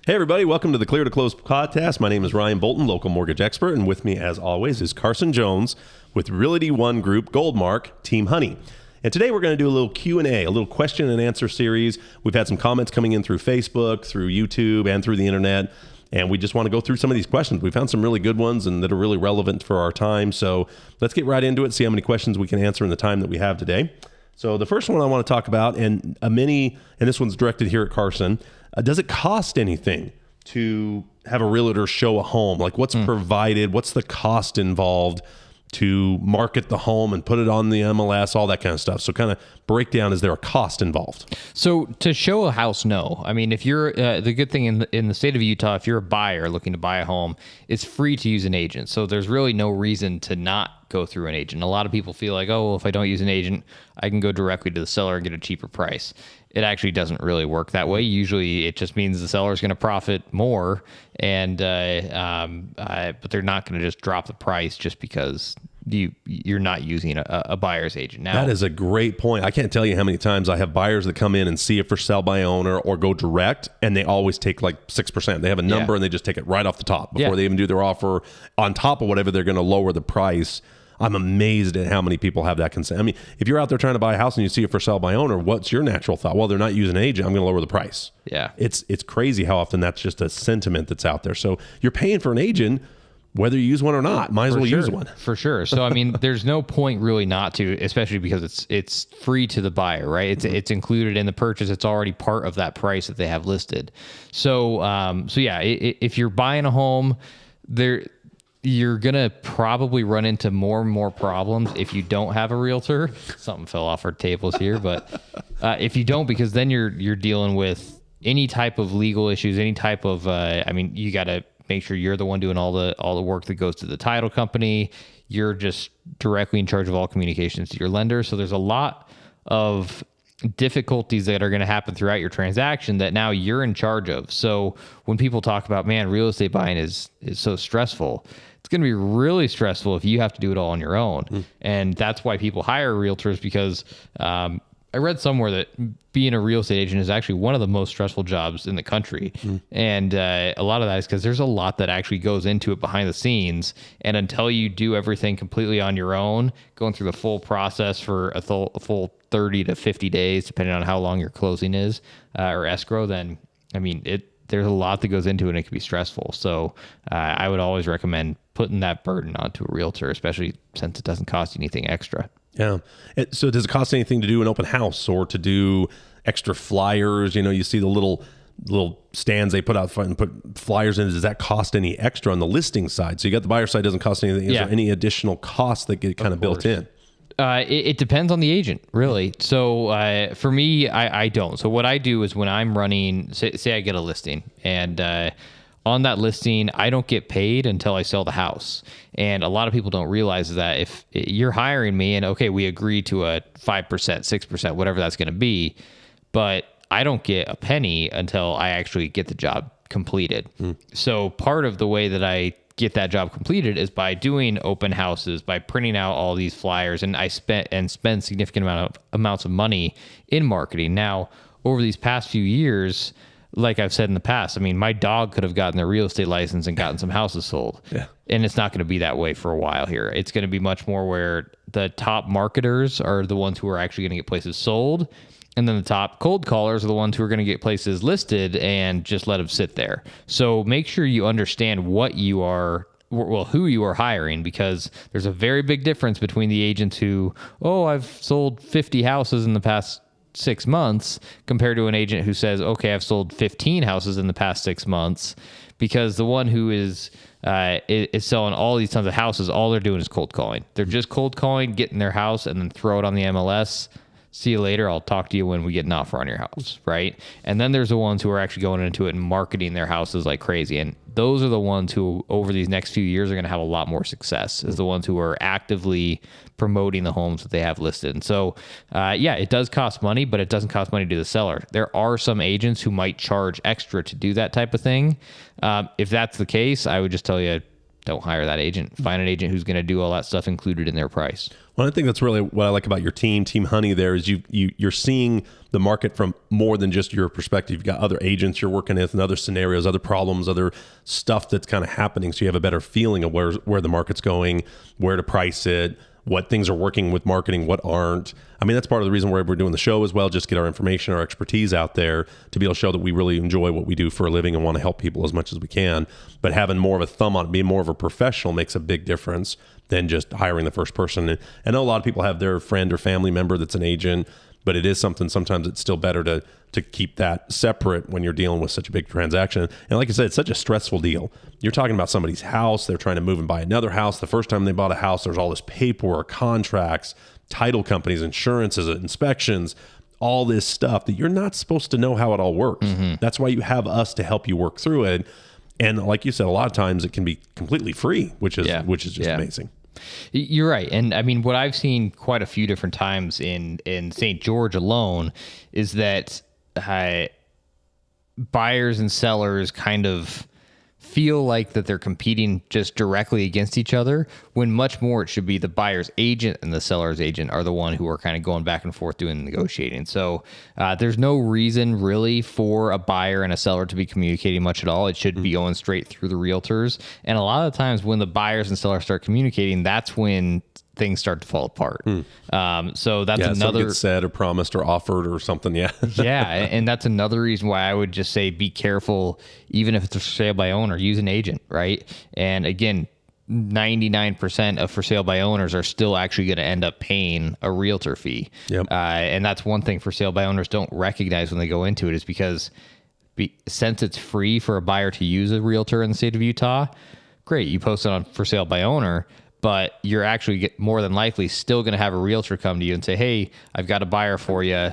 Hey everybody, welcome to the Clear to Close podcast. My name is Ryan Bolton, local mortgage expert, and with me as always is Carson Jones with Realty One Group Goldmark Team Honey. And today we're going to do a little Q&A, a little question and answer series. We've had some comments coming in through Facebook, through YouTube, and through the internet, and we just want to go through some of these questions. We found some really good ones and that are really relevant for our time. So let's get right into it, see how many questions we can answer in the time that we have today. So the first one I want to talk about, and this one's directed here at Carson, does it cost anything to have a realtor show a home? Like what's provided, what's the cost involved to market the home and put it on the MLS, all that kind of stuff. So kind of break down, is there a cost involved? So to show a house, no. I mean, if you're, the good thing in the state of Utah, if you're a buyer looking to buy a home, it's free to use an agent. So there's really no reason to not go through an agent. A lot of people feel like, oh, well, if I don't use an agent, I can go directly to the seller and get a cheaper price. It actually doesn't really work that way. Usually it just means the seller is going to profit more, and but they're not going to just drop the price just because you're not using a buyer's agent. Now, that is a great point. I can't tell you how many times I have buyers that come in and see it for sell by owner or go direct, and they always take like 6%. They have a number and they just take it right off the top before they even do their offer. On top of whatever, they're going to lower the price. I'm amazed at how many people have that consent. I mean, if you're out there trying to buy a house and you see it for sell by owner, what's your natural thought? Well, they're not using an agent, I'm going to lower the price. Yeah. It's crazy how often that's just a sentiment that's out there. So you're paying for an agent, whether you use one or not, might as well use one. For sure. So, I mean, there's no point really not to, especially because it's free to the buyer, right? It's included in the purchase. It's already part of that price that they have listed. So, if you're buying a home, you're going to probably run into more and more problems if you don't have a realtor. Something fell off our tables here, but if you don't, because then you're dealing with any type of legal issues, any type of, you got to make sure you're the one doing all the work that goes to the title company. You're just directly in charge of all communications to your lender. So there's a lot of difficulties that are going to happen throughout your transaction that now you're in charge of. So when people talk about, man, real estate buying is so stressful, it's going to be really stressful if you have to do it all on your own. And that's why people hire realtors, because I read somewhere that being a real estate agent is actually one of the most stressful jobs in the country. And a lot of that is because there's a lot that actually goes into it behind the scenes. And until you do everything completely on your own, going through the full process for a full 30 to 50 days, depending on how long your closing is, or escrow, then, I mean, there's a lot that goes into it and it can be stressful. So I would always recommend putting that burden onto a realtor, especially since it doesn't cost you anything extra. Yeah. So does it cost anything to do an open house or to do extra flyers? You know, you see the little stands they put out front and put flyers in. Does that cost any extra on the listing side? So you got the buyer side, doesn't cost anything. Is there any additional costs that get kind of built in? It depends on the agent, really. So for me, I don't. So what I do is when I'm running, say I get a listing, and on that listing, I don't get paid until I sell the house. And a lot of people don't realize that if you're hiring me and, okay, we agree to a 5%, 6%, whatever that's going to be, but I don't get a penny until I actually get the job completed. So part of the way that I get that job completed is by doing open houses, by printing out all these flyers, and I spend significant amounts of money in marketing. Now, over these past few years, like I've said in the past, I mean, my dog could have gotten their real estate license and gotten some houses sold. Yeah. And it's not going to be that way for a while here. It's going to be much more where the top marketers are the ones who are actually going to get places sold. And then the top cold callers are the ones who are going to get places listed and just let them sit there. So make sure you understand who you are hiring, because there's a very big difference between the agents who, I've sold 50 houses in the past 6 months, compared to an agent who says, okay, I've sold 15 houses in the past 6 months. Because the one who is selling all these tons of houses, all they're doing is cold calling. They're just cold calling, getting their house, and then throw it on the MLS. See you later. I'll talk to you when we get an offer on your house, right? And then there's the ones who are actually going into it and marketing their houses like crazy. And those are the ones who, over these next few years, are going to have a lot more success, is the ones who are actively promoting the homes that they have listed. And so, it does cost money, but it doesn't cost money to the seller. There are some agents who might charge extra to do that type of thing. If that's the case, I would just tell you, don't hire that agent. Find an agent who's going to do all that stuff included in their price. Well, I think that's really what I like about your team Honey. There is you're seeing the market from more than just your perspective. You've got other agents you're working with and other scenarios, other problems, other stuff that's kind of happening. So you have a better feeling of where the market's going, where to price it, what things are working with marketing, what aren't. I mean, that's part of the reason we're doing the show as well, just get our information, our expertise out there to be able to show that we really enjoy what we do for a living and want to help people as much as we can. But having more of a thumb on it, being more of a professional makes a big difference than just hiring the first person. And I know a lot of people have their friend or family member that's an agent, but it is something, sometimes it's still better to keep that separate when you're dealing with such a big transaction. And like I said, it's such a stressful deal. You're talking about somebody's house. They're trying to move and buy another house. The first time they bought a house, there's all this paperwork, contracts, title companies, insurances, inspections, all this stuff that you're not supposed to know how it all works. That's why you have us to help you work through it. And like you said, a lot of times it can be completely free, which is just amazing. You're right. And I mean, what I've seen quite a few different times in St. George alone is that buyers and sellers kind of feel like that they're competing just directly against each other, when much more it should be the buyer's agent and the seller's agent are the one who are kind of going back and forth doing the negotiating. So there's no reason really for a buyer and a seller to be communicating much at all. It should be going straight through the realtors. And a lot of the times when the buyers and sellers start communicating, that's when things start to fall apart. So that's another gets said or promised or offered or something. Yeah. And that's another reason why I would just say, be careful, even if it's a for sale by owner, use an agent, right? And again, 99% of for sale by owners are still actually going to end up paying a realtor fee. And that's one thing for sale by owners don't recognize when they go into it, is because since it's free for a buyer to use a realtor in the state of Utah, great, you post it on for sale by owner, but you're actually more than likely still going to have a realtor come to you and say, hey, I've got a buyer for you.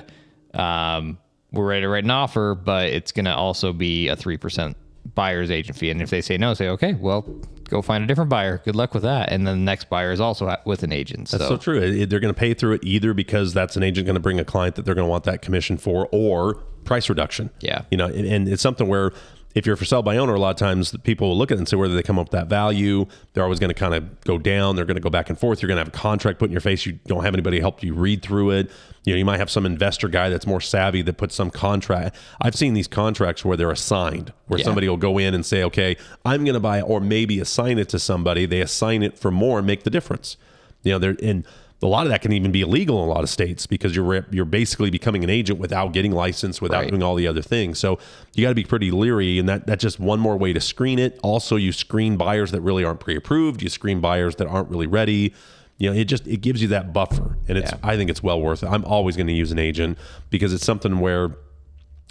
We're ready to write an offer, but it's going to also be a 3% buyer's agent fee. And if they say no, say, okay, well, go find a different buyer. Good luck with that. And then the next buyer is also with an agent. That's so true. They're going to pay through it either because that's an agent going to bring a client that they're going to want that commission for, or price reduction. And it's something where if you're for sale by owner, a lot of times people will look at it and say whether they come up with that value. They're always going to kind of go down. They're going to go back and forth. You're going to have a contract put in your face. You don't have anybody help you read through it. You might have some investor guy that's more savvy that puts some contract. I've seen these contracts where they're assigned, where somebody will go in and say, okay, I'm going to buy it, or maybe assign it to somebody. They assign it for more and make the difference. And a lot of that can even be illegal in a lot of states, because you're basically becoming an agent without getting licensed, without doing all the other things. So you got to be pretty leery, and that's just one more way to screen it. Also, you screen buyers that really aren't pre-approved. You screen buyers that aren't really ready. It gives you that buffer, and I think it's well worth it. I'm always going to use an agent because it's something where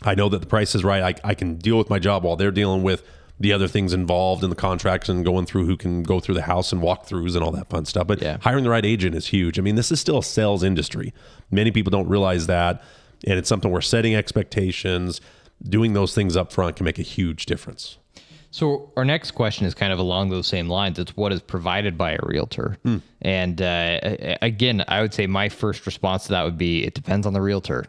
I know that the price is right. I can deal with my job while they're dealing with the other things involved in the contracts and going through who can go through the house and walkthroughs and all that fun stuff. But hiring the right agent is huge. I mean, this is still a sales industry. Many people don't realize that. And it's something where setting expectations, doing those things up front can make a huge difference. So our next question is kind of along those same lines. It's what is provided by a realtor. And again, I would say my first response to that would be, it depends on the realtor,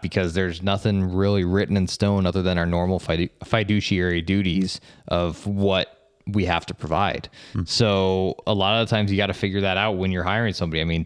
because there's nothing really written in stone other than our normal fiduciary duties of what we have to provide. So a lot of the times you got to figure that out when you're hiring somebody. I mean,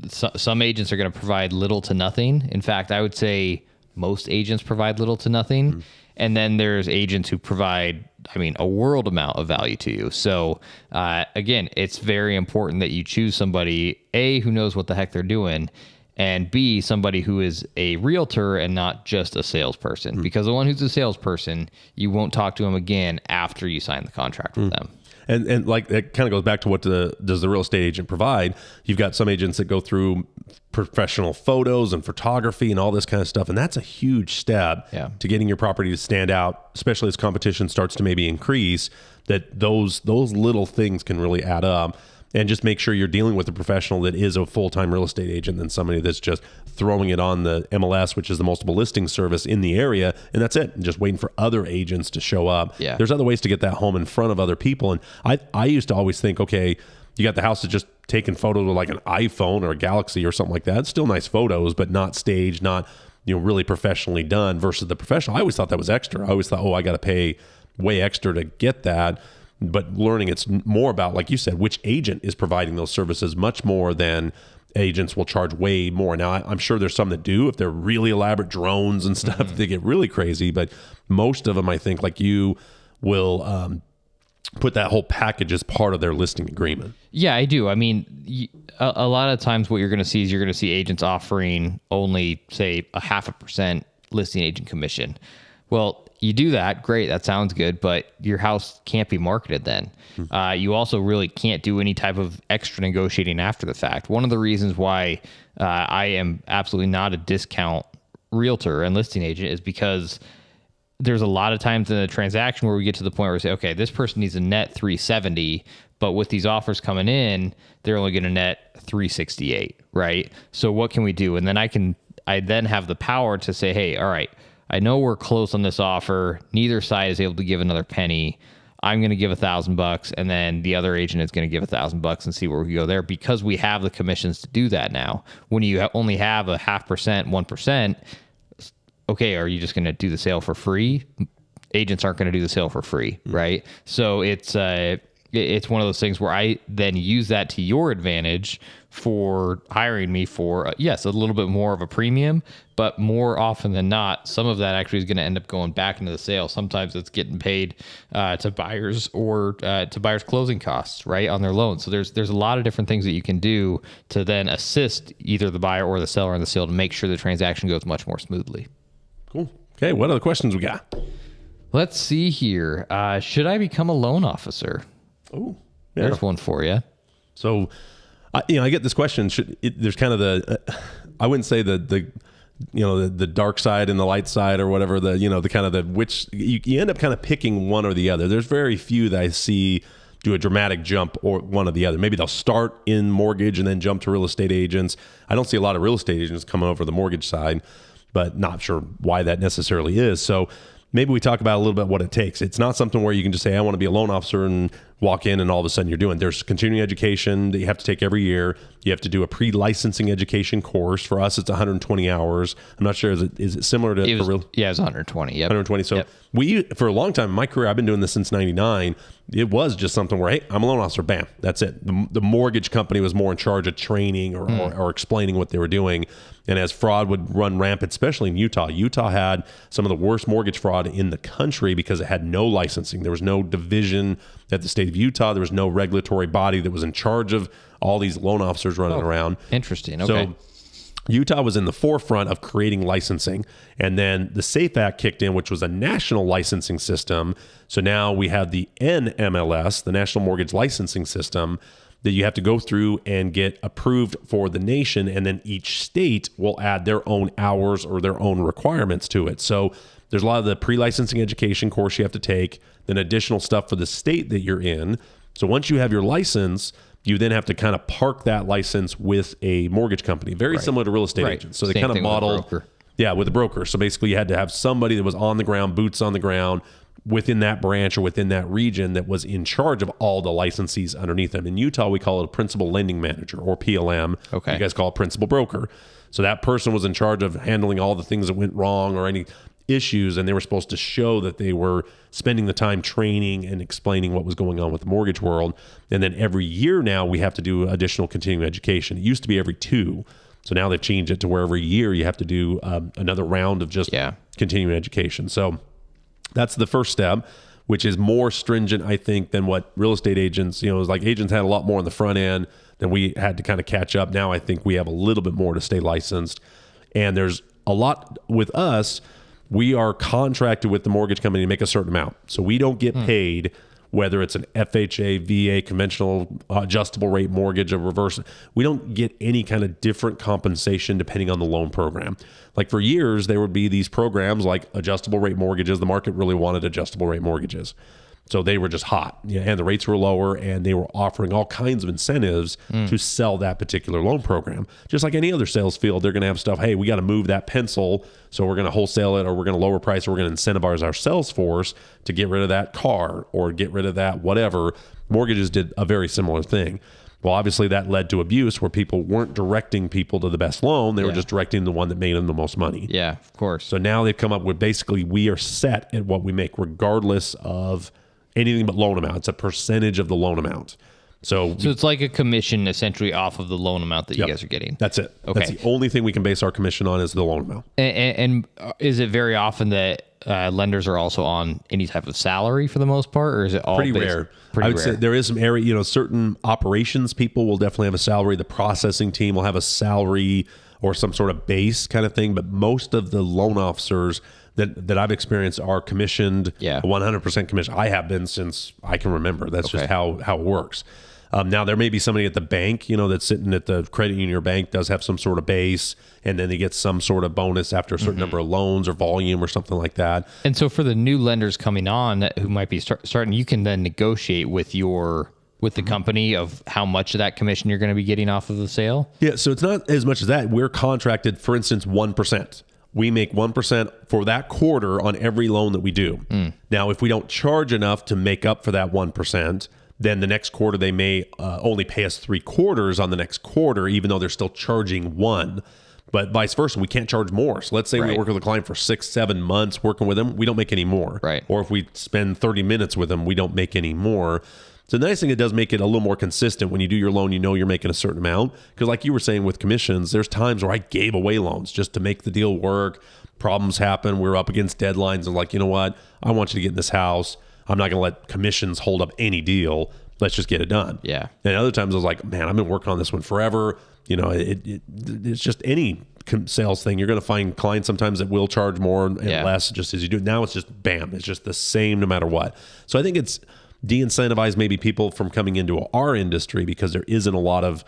some agents are going to provide little to nothing. In fact, I would say most agents provide little to nothing. And then there's agents who provide, a world amount of value to you. So again, it's very important that you choose somebody, A, who knows what the heck they're doing, and B, somebody who is a realtor and not just a salesperson. Because the one who's a salesperson, you won't talk to them again after you sign the contract with them. And like that kind of goes back to what does the real estate agent provide? You've got some agents that go through professional photos and photography and all this kind of stuff. And that's a huge step to getting your property to stand out, especially as competition starts to maybe increase, that those little things can really add up. And just make sure you're dealing with a professional that is a full-time real estate agent than somebody that's just throwing it on the MLS, which is the multiple listing service in the area, and that's it. And just waiting for other agents to show up. There's other ways to get that home in front of other people. And I used to always think, okay, you got the house that's just taking photos with like an iPhone or a Galaxy or something like that. It's still nice photos, but not staged, not really professionally done versus the professional. I always thought that was extra. I always thought, I got to pay way extra to get that. but learning it's more about, like you said, which agent is providing those services much more than agents will charge way more. Now, I'm sure there's some that do if they're really elaborate drones and stuff, they get really crazy. But most of them, I think, like you, will put that whole package as part of their listing agreement. Yeah, I do. I mean, a lot of times what you're going to see is you're going to see agents offering only, say, 0.5% listing agent commission. Well, you do that, great, that sounds good, but your house can't be marketed then. You also really can't do any type of extra negotiating after the fact. One of the reasons why I am absolutely not a discount realtor and listing agent is because there's a lot of times in a transaction where we get to the point where we say, okay, this person needs a net 370, but with these offers coming in, they're only going to net 368, right? So what can we do? And then I then have the power to say, hey, all right, I know we're close on this offer. Neither side is able to give another penny. I'm going to give $1,000, and then the other agent is going to give $1,000 and see where we go there, because we have the commissions to do that now. When you only have 0.5%, 1%, okay, are you just going to do the sale for free? Agents aren't going to do the sale for free, right? So it's one of those things where I then use that to your advantage for hiring me for, yes, a little bit more of a premium, but more often than not, some of that actually is going to end up going back into the sale. Sometimes it's getting paid to buyers or to buyers' closing costs, right, on their loan. So there's a lot of different things that you can do to then assist either the buyer or the seller in the sale to make sure the transaction goes much more smoothly. Cool. Okay, what other questions we got? Let's see here. Should I become a loan officer? Oh, yeah. There's one for you. So, I get this question. There's kind of I wouldn't say the dark side and the light side or whatever, the kind of the which you end up kind of picking one or the other. There's very few that I see do a dramatic jump or one or the other. Maybe they'll start in mortgage and then jump to real estate agents. I don't see a lot of real estate agents come over the mortgage side, but not sure why that necessarily is. So maybe we talk about a little bit what it takes. It's not something where you can just say, I want to be a loan officer and walk in and all of a sudden you're doing. There's continuing education that you have to take every year. You have to do a pre-licensing education course. For us, it's 120 hours. I'm not sure, is it similar to for real? Yeah, it was 120. Yep. 120. So yep. For a long time in my career, I've been doing this since 99. It was just something where, hey, I'm a loan officer. Bam, that's it. The mortgage company was more in charge of training or explaining what they were doing. And as fraud would run rampant, especially in Utah had some of the worst mortgage fraud in the country because it had no licensing. There was no division at the state of Utah. There was no regulatory body that was in charge of all these loan officers running around. Interesting. Okay. So Utah was in the forefront of creating licensing. And then the SAFE Act kicked in, which was a national licensing system. So now we have the NMLS, the National Mortgage Licensing System, that you have to go through and get approved for the nation. And then each state will add their own hours or their own requirements to it. So there's a lot of the pre-licensing education course you have to take, then additional stuff for the state that you're in. So once you have your license, you then have to kind of park that license with a mortgage company, very similar to real estate agents. So they kind of model, with a broker. So basically you had to have somebody that was on the ground, boots on the ground, within that branch or within that region that was in charge of all the licensees underneath them. In Utah, we call it a principal lending manager or PLM. Okay. You guys call it principal broker. So that person was in charge of handling all the things that went wrong or any issues, and they were supposed to show that they were spending the time training and explaining what was going on with the mortgage world. And then every year now we have to do additional continuing education. It used to be every 2. So now they've changed it to where every year you have to do another round of just continuing education. So that's the first step, which is more stringent, I think, than what real estate agents, it was like agents had a lot more on the front end than we had to kind of catch up. Now I think we have a little bit more to stay licensed. And there's a lot with us. We are contracted with the mortgage company to make a certain amount. So we don't get paid whether it's an FHA, VA, conventional adjustable rate mortgage, a reverse. We don't get any kind of different compensation depending on the loan program. Like for years, there would be these programs like adjustable rate mortgages. The market really wanted adjustable rate mortgages. So they were just hot, and the rates were lower, and they were offering all kinds of incentives to sell that particular loan program. Just like any other sales field, they're going to have stuff, hey, we got to move that pencil, so we're going to wholesale it, or we're going to lower price, or we're going to incentivize our sales force to get rid of that car or get rid of that whatever. Mortgages did a very similar thing. Well, obviously that led to abuse where people weren't directing people to the best loan. They were just directing the one that made them the most money. Yeah, of course. So now they've come up with basically we are set at what we make regardless of anything but loan amount. It's a percentage of the loan amount. So it's like a commission essentially off of the loan amount that you guys are getting. That's it. Okay. That's the only thing we can base our commission on is the loan amount. And is it very often that lenders are also on any type of salary for the most part, or is it all pretty rare? Pretty I would rare. say there is some area, certain operations people will definitely have a salary. The processing team will have a salary or some sort of base kind of thing. But most of the loan officers that I've experienced are commissioned, 100% commission. I have been since I can remember. That's just how it works. Now, there may be somebody at the bank, that's sitting at the credit union or bank does have some sort of base, and then they get some sort of bonus after a certain number of loans or volume or something like that. And so for the new lenders coming on who might be starting, you can then negotiate with the company of how much of that commission you're going to be getting off of the sale? Yeah, so it's not as much as that. We're contracted, for instance, 1%. We make 1% for that quarter on every loan that we do. Now, if we don't charge enough to make up for that 1%, then the next quarter they may only pay us 3/4 on the next quarter, even though they're still charging 1. But vice versa, we can't charge more. So let's say we work with a client for 6-7 months working with them, we don't make any more. Right. Or if we spend 30 minutes with them, we don't make any more. So the nice thing, it does make it a little more consistent. When you do your loan, you're making a certain amount. Because like you were saying with commissions, there's times where I gave away loans just to make the deal work. Problems happen. We're up against deadlines. And like, you know what? I want you to get in this house. I'm not going to let commissions hold up any deal. Let's just get it done. Yeah. And other times I was like, man, I've been working on this one forever. It's just any sales thing. You're going to find clients sometimes that will charge more and less just as you do. Now it's just bam. It's just the same no matter what. So I think it's de-incentivize maybe people from coming into our industry because there isn't a lot of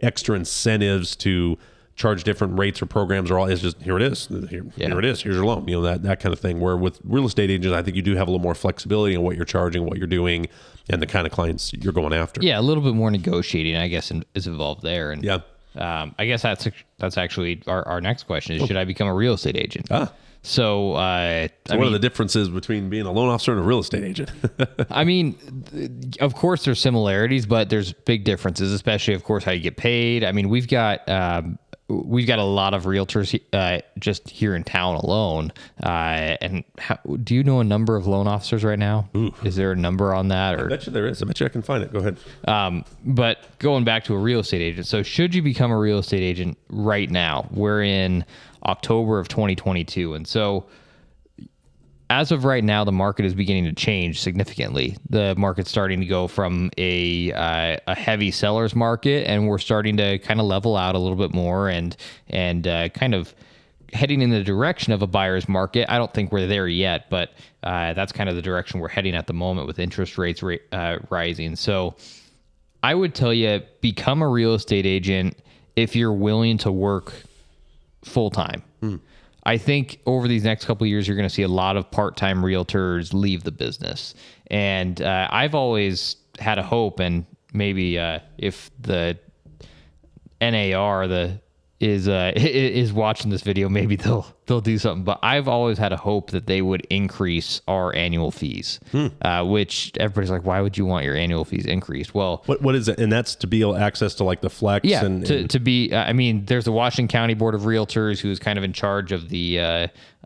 extra incentives to charge different rates or programs, or all. It's just here it is. Here it is. Here's your loan. That kind of thing. Where with real estate agents, I think you do have a little more flexibility in what you're charging, what you're doing, and the kind of clients you're going after. Yeah, a little bit more negotiating, I guess, is involved there. And I guess that's actually our next question is: should I become a real estate agent? So, what are the differences between being a loan officer and a real estate agent? I mean, of course, there's similarities, but there's big differences, especially, of course, how you get paid. I mean, we've got a lot of realtors just here in town alone. And do you know a number of loan officers right now? Ooh. Is there a number on that? Or? I bet you there is. I bet you I can find it. Go ahead. But going back to a real estate agent. So should you become a real estate agent right now? We're in October of 2022. And so as of right now, the market is beginning to change significantly. The market's starting to go from a heavy seller's market, and we're starting to kind of level out a little bit more and kind of heading in the direction of a buyer's market. I don't think we're there yet, but that's kind of the direction we're heading at the moment with interest rates rising. So I would tell you, become a real estate agent if you're willing to work full time. I think over these next couple of years, you're going to see a lot of part-time realtors leave the business. And I've always had a hope, and maybe if the NAR is watching this video, maybe they'll do something. But I've always had a hope that they would increase our annual fees, which everybody's like, why would you want your annual fees increased? Well, what is it? And that's to be able access to like the flex. Yeah, and to be. I mean, there's the Washington County Board of Realtors who is kind of in charge of the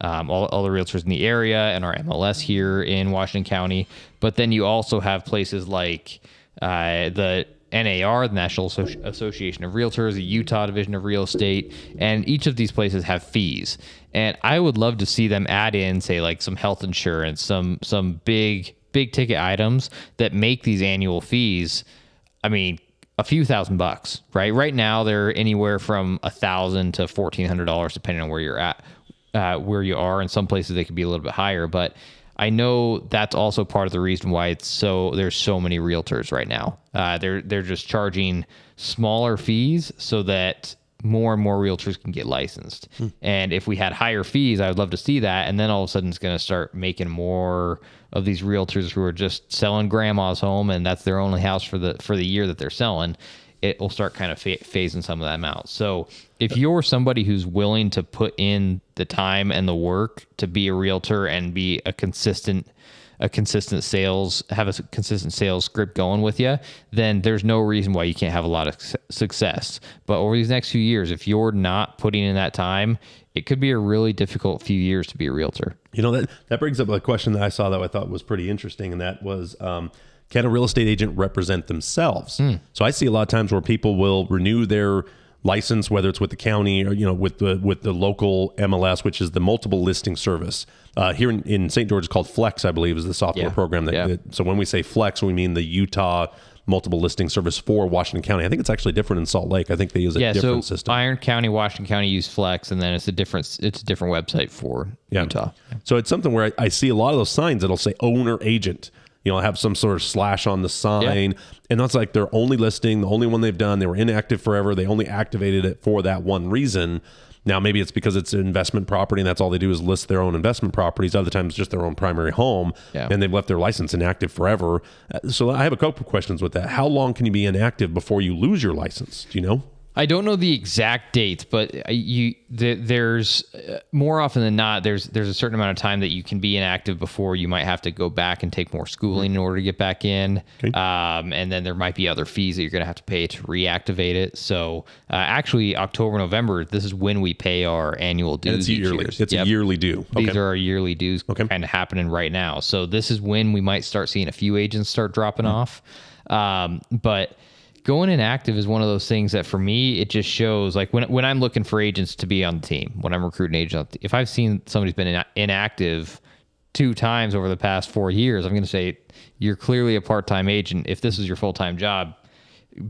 all the realtors in the area and our MLS here in Washington County. But then you also have places like the NAR, the National Association of Realtors, the Utah Division of Real Estate, and each of these places have fees. And I would love to see them add in, say, like some health insurance, some big ticket items that make these annual fees, I mean, a few $1,000, right? Right now, they're anywhere from $1,000 to $1,400, depending on where you're at, where you are. In some places, they could be a little bit higher, but I know that's also part of the reason why there's so many realtors right now. They're just charging smaller fees so that more and more realtors can get licensed. And if we had higher fees, I would love to see that. And then all of a sudden it's going to start making more of these realtors who are just selling grandma's home and that's their only house for the year that they're selling. it will start kind of phasing some of them out. So if you're somebody who's willing to put in the time and the work to be a realtor and be a consistent sales, have a consistent sales script going with you, then there's no reason why you can't have a lot of success. But over these next few years, if you're not putting in that time, it could be a really difficult few years to be a realtor. You know, that brings up a question that I saw that I thought was pretty interesting. And that was, can a real estate agent represent themselves? So I see a lot of times where people will renew their license, whether it's with the county or, you know, with the local MLS, which is the multiple listing service. Here in St. George, it's called Flex, I believe, is the software program. So when we say Flex, we mean the Utah multiple listing service for Washington County. I think it's actually different in Salt Lake. I think they use a different system. Iron County, Washington County use Flex, and then it's a different website for Utah. So it's something where I see a lot of those signs that'll say owner agent. You know, have some sort of slash on the sign. And that's like their only listing, the only one they've done. They were inactive forever. They only activated it for that one reason. Now, maybe it's because it's an investment property and that's all they do is list their own investment properties. Other times, just their own primary home. And they've left their license inactive forever. So I have a couple of questions with that. How long can you be inactive before you lose your license? Do you know? I don't know the exact dates, but there's more often than not, there's a certain amount of time that you can be inactive before you might have to go back and take more schooling in order to get back in. And then there might be other fees that you're going to have to pay to reactivate it. So actually, October, November, this is when we pay our annual dues. And it's yearly. It's a yearly due. These are our yearly dues kind of happening right now. So this is when we might start seeing a few agents start dropping off. But going inactive is one of those things that for me, it just shows like when I'm looking for agents to be on the team, when I'm recruiting agents, if I've seen somebody's been inactive 2 times over the past 4 years, I'm going to say you're clearly a part-time agent. If this is your full-time job,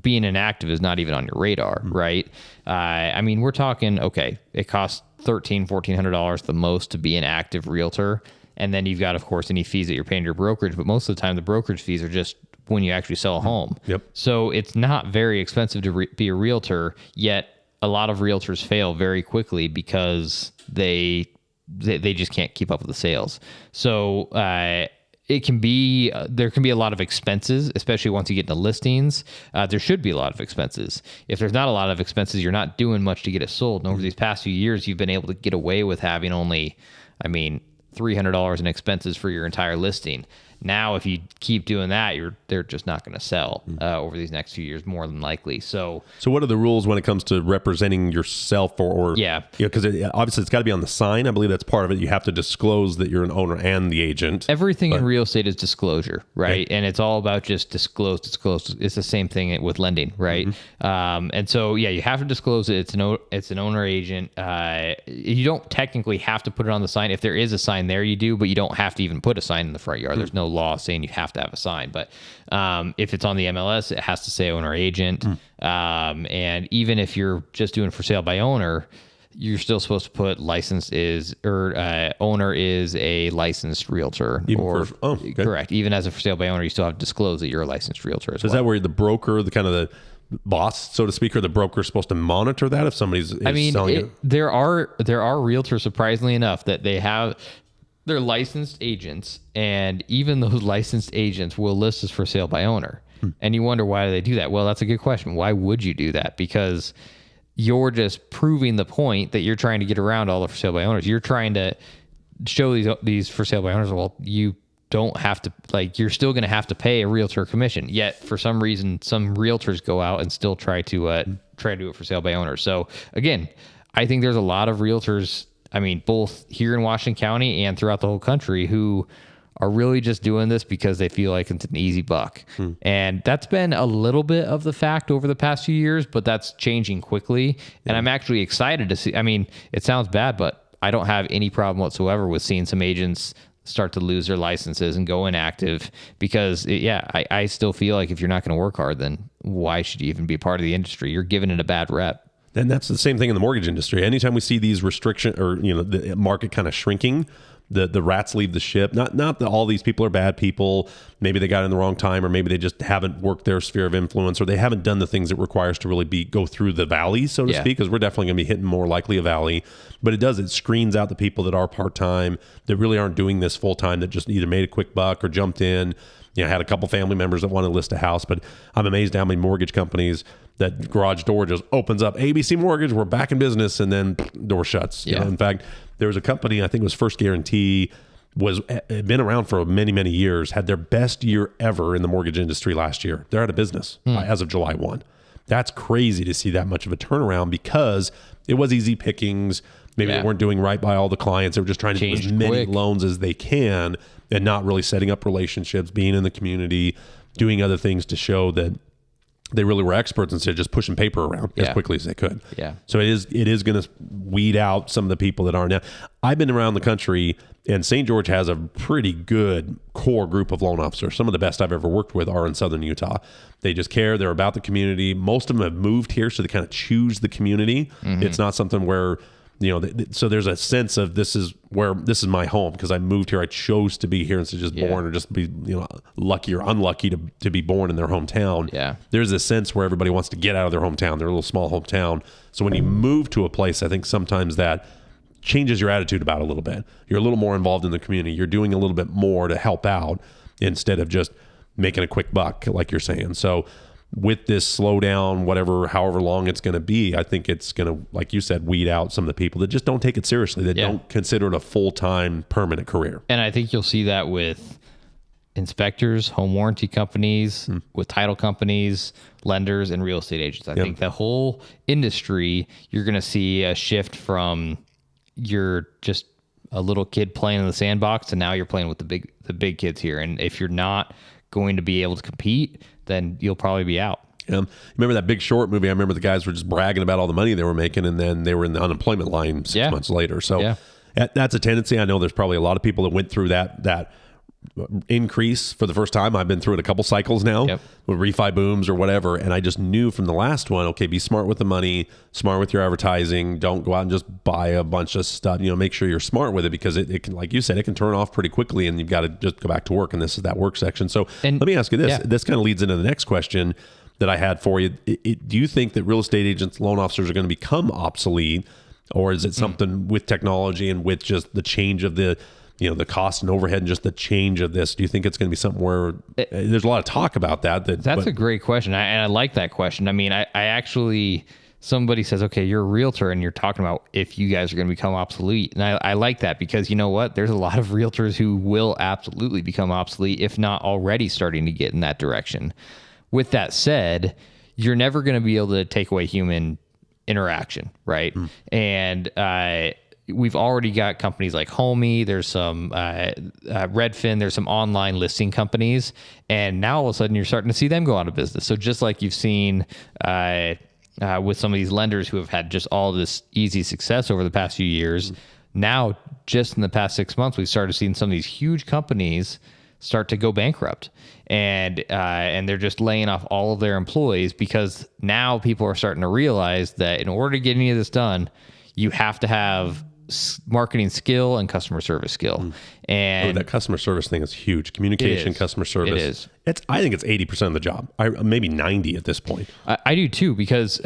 being inactive is not even on your radar, right? I mean, we're talking, okay, it costs $1,300, $1,400 the most to be an active realtor. And then you've got, of course, any fees that you're paying your brokerage, but most of the time the brokerage fees are just when you actually sell a home. So it's not very expensive to be a realtor, yet a lot of realtors fail very quickly because they just can't keep up with the sales. So there can be a lot of expenses, especially once you get into listings. There should be a lot of expenses. If there's not a lot of expenses, you're not doing much to get it sold. And over these past few years, you've been able to get away with having only, $300 in expenses for your entire listing. Now, if you keep doing that, they're just not going to sell over these next few years, more than likely. So what are the rules when it comes to representing yourself or because obviously it's got to be on the sign. I believe that's part of it. You have to disclose that you're an owner and the agent. Everything in real estate is disclosure, right? And it's all about just disclose. It's the same thing with lending, right? And so, you have to disclose it. It's an owner agent. You don't technically have to put it on the sign. If there is a sign there, you do, but you don't have to even put a sign in the front yard. There's no law saying you have to have a sign, but if it's on the MLS, it has to say owner agent. And even if you're just doing for sale by owner, you're still supposed to put licensed is or owner is a licensed realtor. Correct. Even as a for sale by owner, you still have to disclose that you're a licensed realtor as well. Is that where the broker, the kind of the boss, so to speak, or the broker is supposed to monitor that if somebody's selling it? There are realtors, surprisingly enough, that they're licensed agents, and even those licensed agents will list as for sale by owner. And you wonder, why do they do that? Well, that's a good question. Why would you do that? Because you're just proving the point that you're trying to get around all the for sale by owners. You're trying to show these for sale by owners, well, you don't have to, you're still going to have to pay a realtor commission. Yet for some reason, some realtors go out and still try to do it for sale by owners. So again, I think there's a lot of realtors, both here in Washington County and throughout the whole country, who are really just doing this because they feel like it's an easy buck. And that's been a little bit of the fact over the past few years, but that's changing quickly. And I'm actually excited to see, it sounds bad, but I don't have any problem whatsoever with seeing some agents start to lose their licenses and go inactive because I still feel like if you're not going to work hard, then why should you even be part of the industry? You're giving it a bad rep. And that's the same thing in the mortgage industry. Anytime we see these restrictions or the market kind of shrinking, the rats leave the ship. Not that all these people are bad people. Maybe they got in the wrong time, or maybe they just haven't worked their sphere of influence, or they haven't done the things it requires to really go through the valley, so to speak, because we're definitely going to be hitting more likely a valley. But it screens out the people that are part-time, that really aren't doing this full-time, that just either made a quick buck or jumped in. Had a couple family members that want to list a house. But I'm amazed how many mortgage companies that garage door just opens up, ABC Mortgage, we're back in business, and then door shuts. In fact, there was a company, I think it was First Guarantee, had been around for many, many years, had their best year ever in the mortgage industry last year. They're out of business as of July 1. That's crazy to see that much of a turnaround, because it was easy pickings. Maybe they weren't doing right by all the clients. They were just trying to do as many loans as they can and not really setting up relationships, being in the community, doing other things to show that they really were experts instead of just pushing paper around as quickly as they could. So it is going to weed out some of the people that are now. I've been around the country, and St. George has a pretty good core group of loan officers. Some of the best I've ever worked with are in Southern Utah. They just care. They're about the community. Most of them have moved here, so they kind of choose the community. It's not something where, so there's a sense of this is my home because I moved here. I chose to be here instead of just born or just be, lucky or unlucky to be born in their hometown. There's a sense where everybody wants to get out of their hometown, their little small hometown. So when you move to a place, I think sometimes that changes your attitude about it a little bit. You're a little more involved in the community. You're doing a little bit more to help out instead of just making a quick buck, like you're saying. So with this slowdown, however long it's going to be, I think it's going to, like you said, weed out some of the people that just don't take it seriously, that don't consider it a full-time permanent career. And I think you'll see that with inspectors, home warranty companies, with title companies, lenders, and real estate agents. I think the whole industry, you're going to see a shift from you're just a little kid playing in the sandbox and now you're playing with the big kids here. And if you're not going to be able to compete, then you'll probably be out. Remember that Big Short movie? I remember the guys were just bragging about all the money they were making, and then they were in the unemployment line 6 months later. So that's a tendency. I know there's probably a lot of people that went through that increase for the first time. I've been through it a couple cycles now with refi booms or whatever. And I just knew from the last one, okay, be smart with the money, smart with your advertising. Don't go out and just buy a bunch of stuff, make sure you're smart with it, because it can, like you said, it can turn off pretty quickly and you've got to just go back to work. And this is that work section. So let me ask you this. This kind of leads into the next question that I had for you. Do you think that real estate agents, loan officers are going to become obsolete, or is it something with technology and with just the change of the cost and overhead and just the change of this? Do you think it's going to be something where there's a lot of talk about that? That's a great question. I like that question. I mean, I actually, somebody says, okay, you're a realtor and you're talking about if you guys are going to become obsolete. And I like that, because you know what? There's a lot of realtors who will absolutely become obsolete, if not already starting to get in that direction. With that said, you're never going to be able to take away human interaction, right? And we've already got companies like Homey. There's some Redfin. There's some online listing companies, and now all of a sudden you're starting to see them go out of business. So just like you've seen with some of these lenders who have had just all this easy success over the past few years, now just in the past 6 months we've started seeing some of these huge companies start to go bankrupt, and they're just laying off all of their employees, because now people are starting to realize that in order to get any of this done, you have to have marketing skill and customer service skill. And that customer service thing is huge. Communication, customer service. It is. I think it's 80% of the job. Maybe 90 at this point. I do too, because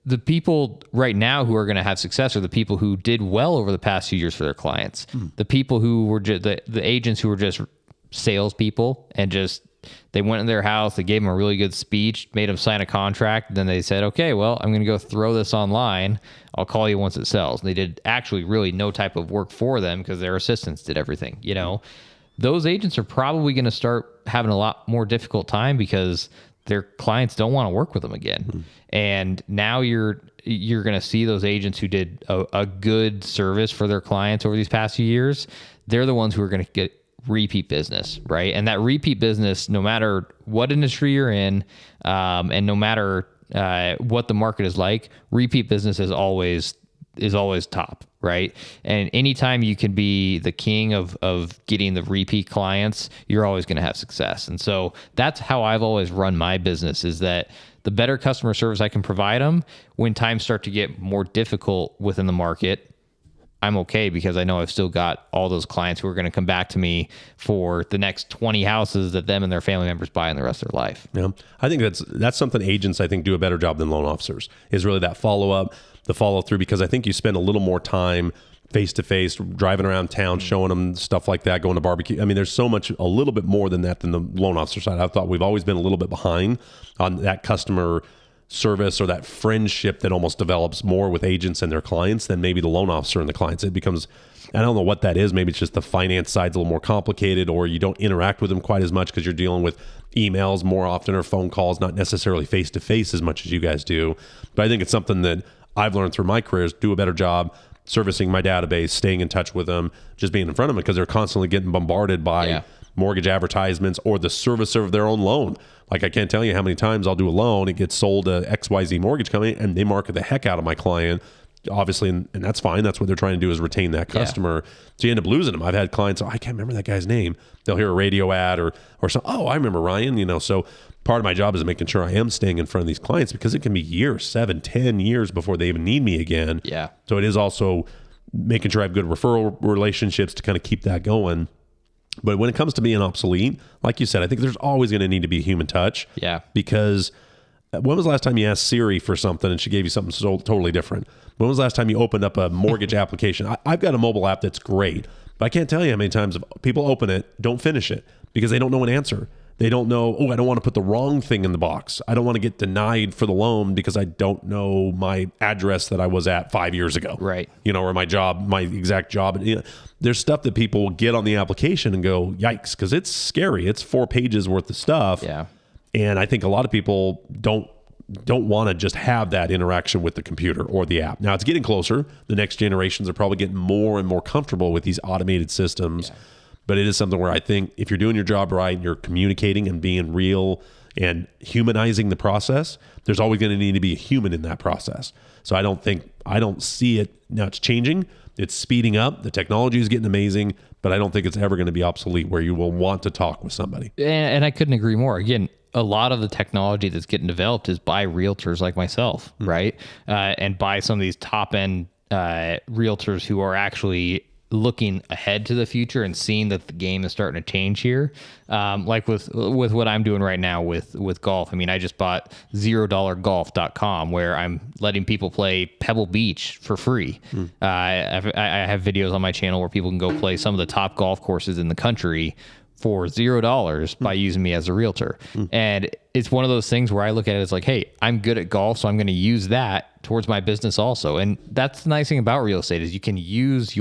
the people right now who are going to have success are the people who did well over the past few years for their clients. The people who were just the agents who were just salespeople and just, they went in their house, they gave them a really good speech, made them sign a contract. Then they said, okay, well, I'm going to go throw this online. I'll call you once it sells. And they did actually really no type of work for them because their assistants did everything. Those agents are probably going to start having a lot more difficult time because their clients don't want to work with them again. And now you're going to see those agents who did a good service for their clients over these past few years. They're the ones who are going to get repeat business, right? And that repeat business, no matter what industry you're in, and no matter what the market is like, repeat business is always top, right? And anytime you can be the king of getting the repeat clients, you're always going to have success. And so that's how I've always run my business, is that the better customer service I can provide them when times start to get more difficult within the market, I'm okay because I know I've still got all those clients who are going to come back to me for the next 20 houses that them and their family members buy in the rest of their life. Yeah. I think that's something agents, I think, do a better job than loan officers, is really that follow-up, the follow-through, because I think you spend a little more time face-to-face, driving around town, showing them stuff like that, going to barbecue. I mean, there's so much, a little bit more than that than the loan officer side. I thought we've always been a little bit behind on that customer service or that friendship that almost develops more with agents and their clients than maybe the loan officer and the clients. It becomes, I don't know what that is. Maybe it's just the finance side's a little more complicated, or you don't interact with them quite as much because you're dealing with emails more often or phone calls, not necessarily face-to-face as much as you guys do. But I think it's something that I've learned through my career is do a better job servicing my database, staying in touch with them, just being in front of them, because they're constantly getting bombarded by mortgage advertisements or the servicer of their own loan. Like, I can't tell you how many times I'll do a loan, it gets sold to XYZ mortgage company, and they market the heck out of my client, obviously, and that's fine. That's what they're trying to do, is retain that customer. So you end up losing them. I've had clients, I can't remember that guy's name. They'll hear a radio ad or something. Oh, I remember Ryan, so part of my job is making sure I am staying in front of these clients, because it can be years, 7, 10 years before they even need me again. Yeah. So it is also making sure I have good referral relationships to kind of keep that going. But when it comes to being obsolete, like you said, I think there's always going to need to be a human touch. Yeah. Because when was the last time you asked Siri for something and she gave you something so totally different? When was the last time you opened up a mortgage application? I've got a mobile app that's great, but I can't tell you how many times people open it, don't finish it because they don't know an answer. They don't know, I don't want to put the wrong thing in the box. I don't want to get denied for the loan because I don't know my address that I was at 5 years ago. Right. Or my exact job. There's stuff that people will get on the application and go, yikes, because it's scary. It's 4 pages worth of stuff. Yeah. And I think a lot of people don't want to just have that interaction with the computer or the app. Now, it's getting closer. The next generations are probably getting more and more comfortable with these automated systems. Yeah. But it is something where I think if you're doing your job right and you're communicating and being real and humanizing the process, there's always going to need to be a human in that process. So I don't see it. Now it's changing. It's speeding up. The technology is getting amazing, but I don't think it's ever going to be obsolete where you will want to talk with somebody. And I couldn't agree more. Again, a lot of the technology that's getting developed is by realtors like myself, right? And by some of these top end realtors who are actually looking ahead to the future and seeing that the game is starting to change here. Like with what I'm doing right now with golf. I mean, I just bought $0golf.com where I'm letting people play Pebble Beach for free. I have videos on my channel where people can go play some of the top golf courses in the country for $0 by using me as a realtor. And it's one of those things where I look at it as like, hey, I'm good at golf, so I'm going to use that towards my business also. And that's the nice thing about real estate is you can use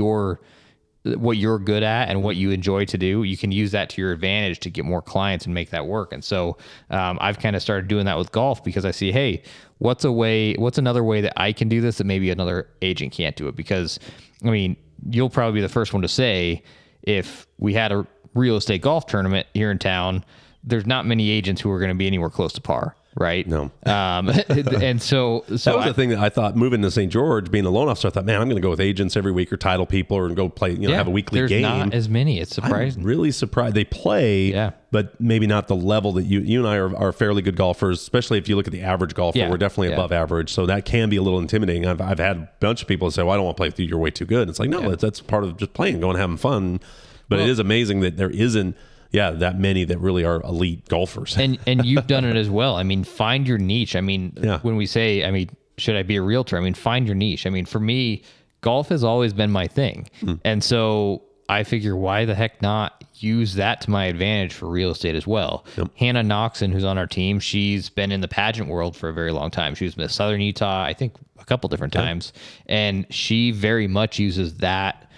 what you're good at and what you enjoy to do. You can use that to your advantage to get more clients and make that work. And so I've kind of started doing that with golf because I see, hey, what's another way that I can do this that maybe another agent can't do it? Because, I mean, you'll probably be the first one to say, if we had a real estate golf tournament here in town, there's not many agents who are going to be anywhere close to par. Right. No. And so that was the thing that I thought, moving to St. George, being a loan officer, I thought, man, I'm going to go with agents every week or title people or go play, have a weekly game. There's not as many. It's surprising. I'm really surprised. They play, but maybe not the level that you and I are fairly good golfers, especially if you look at the average golfer. Yeah. We're definitely above average. So that can be a little intimidating. I've had a bunch of people say, well, I don't want to play with you. You're way too good. It's like, no, that's part of just playing, going, having fun. But it is amazing that there isn't that many that really are elite golfers. and you've done it as well. I mean, find your niche. I mean, when we say, I mean, should I be a realtor? I mean, find your niche. I mean, for me, golf has always been my thing. And so I figure, why the heck not use that to my advantage for real estate as well? Hannah Noxon, who's on our team, she's been in the pageant world for a very long time. She was Miss Southern Utah, I think a couple different times. And she very much uses that,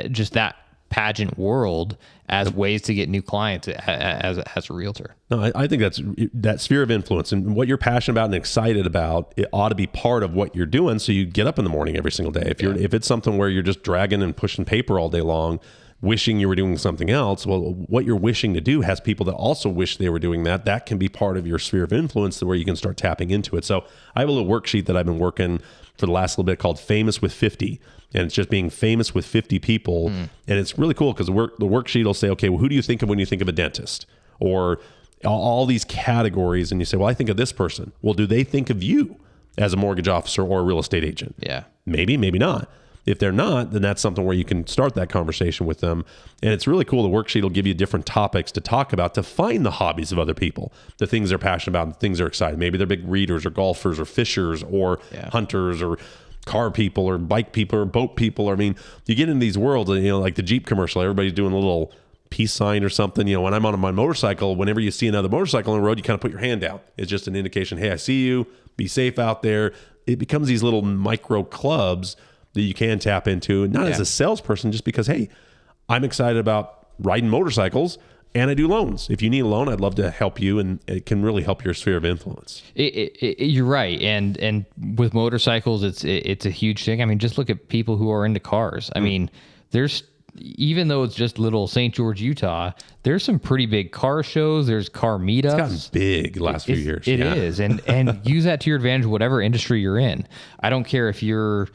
just that pageant world as ways to get new clients as a realtor. No, I think that's that sphere of influence, and what you're passionate about and excited about, it ought to be part of what you're doing. So you get up in the morning every single day. If it's something where you're just dragging and pushing paper all day long, wishing you were doing something else, well, what you're wishing to do has people that also wish they were doing that. That can be part of your sphere of influence where you can start tapping into it. So I have a little worksheet that I've been working for the last little bit called Famous with 50. And it's just being famous with 50 people. And it's really cool because the worksheet will say, okay, well, who do you think of when you think of a dentist? Or all these categories. And you say, well, I think of this person. Well, do they think of you as a mortgage officer or a real estate agent? Yeah. Maybe, maybe not. If they're not, then that's something where you can start that conversation with them. And it's really cool. The worksheet will give you different topics to talk about, to find the hobbies of other people, the things they're passionate about, the things they're excited. Maybe they're big readers or golfers or fishers or hunters or car people or bike people or boat people. I mean, you get in these worlds, and, like the Jeep commercial, everybody's doing a little peace sign or something. When I'm on my motorcycle, whenever you see another motorcycle on the road, you kind of put your hand out. It's just an indication, hey, I see you, be safe out there. It becomes these little micro clubs that you can tap into, not as a salesperson, just because, hey, I'm excited about riding motorcycles and I do loans. If you need a loan, I'd love to help you, and it can really help your sphere of influence. You're right, and with motorcycles, it's a huge thing. I mean, just look at people who are into cars. I mean, there's, even though it's just little St. George, Utah, there's some pretty big car shows. There's car meetups. It's gotten big the last few years. It is, and use that to your advantage, whatever industry you're in. I don't care if you're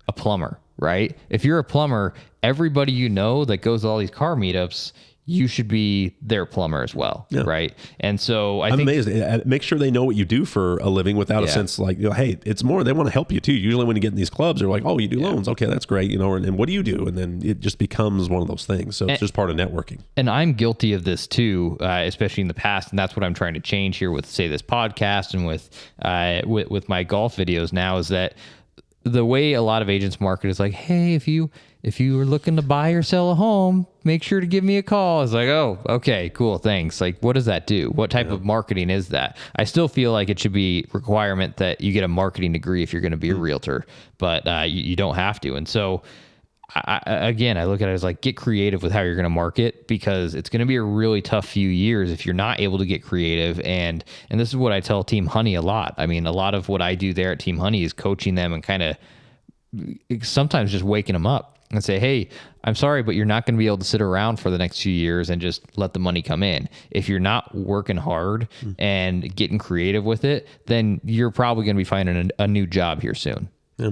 a plumber, right? If you're a plumber, everybody you know that goes to all these car meetups, you should be their plumber as well, right? And so I'm amazed. Make sure they know what you do for a living without a sense like, hey, it's more, they want to help you too. Usually when you get in these clubs, they're like, oh, you do loans. Okay, that's great. And what do you do? And then it just becomes one of those things. So it's just part of networking. And I'm guilty of this too, especially in the past. And that's what I'm trying to change here with, say, this podcast and with my golf videos now, is that the way a lot of agents market is like, hey, if you were looking to buy or sell a home, make sure to give me a call. It's like, oh, okay, cool, thanks. Like, what does that do? What type of marketing is that? I still feel like it should be requirement that you get a marketing degree if you're going to be a realtor, but you don't have to. And so, I look at it as like, get creative with how you're going to market, because it's going to be a really tough few years if you're not able to get creative. And this is what I tell Team Honey a lot. I mean, a lot of what I do there at Team Honey is coaching them and kind of sometimes just waking them up and say, hey, I'm sorry, but you're not going to be able to sit around for the next few years and just let the money come in. If you're not working hard and getting creative with it, then you're probably going to be finding a new job here soon. Yeah.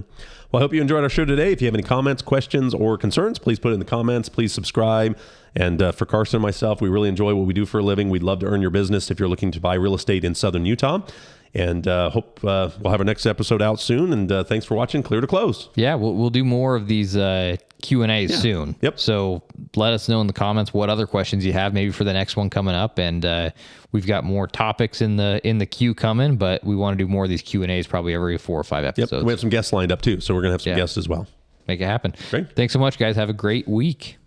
Well, I hope you enjoyed our show today. If you have any comments, questions, or concerns, please put it in the comments. Please subscribe. And for Carson and myself, we really enjoy what we do for a living. We'd love to earn your business if you're looking to buy real estate in Southern Utah. And hope we'll have our next episode out soon. And thanks for watching Clear to Close. Yeah, we'll do more of these Q&As soon. Yep. So let us know in the comments what other questions you have, maybe for the next one coming up. And we've got more topics in the queue coming, but we want to do more of these Q&As probably every 4 or 5 episodes. Yep. We have some guests lined up too, so we're going to have some guests as well. Make it happen. Great. Thanks so much, guys. Have a great week.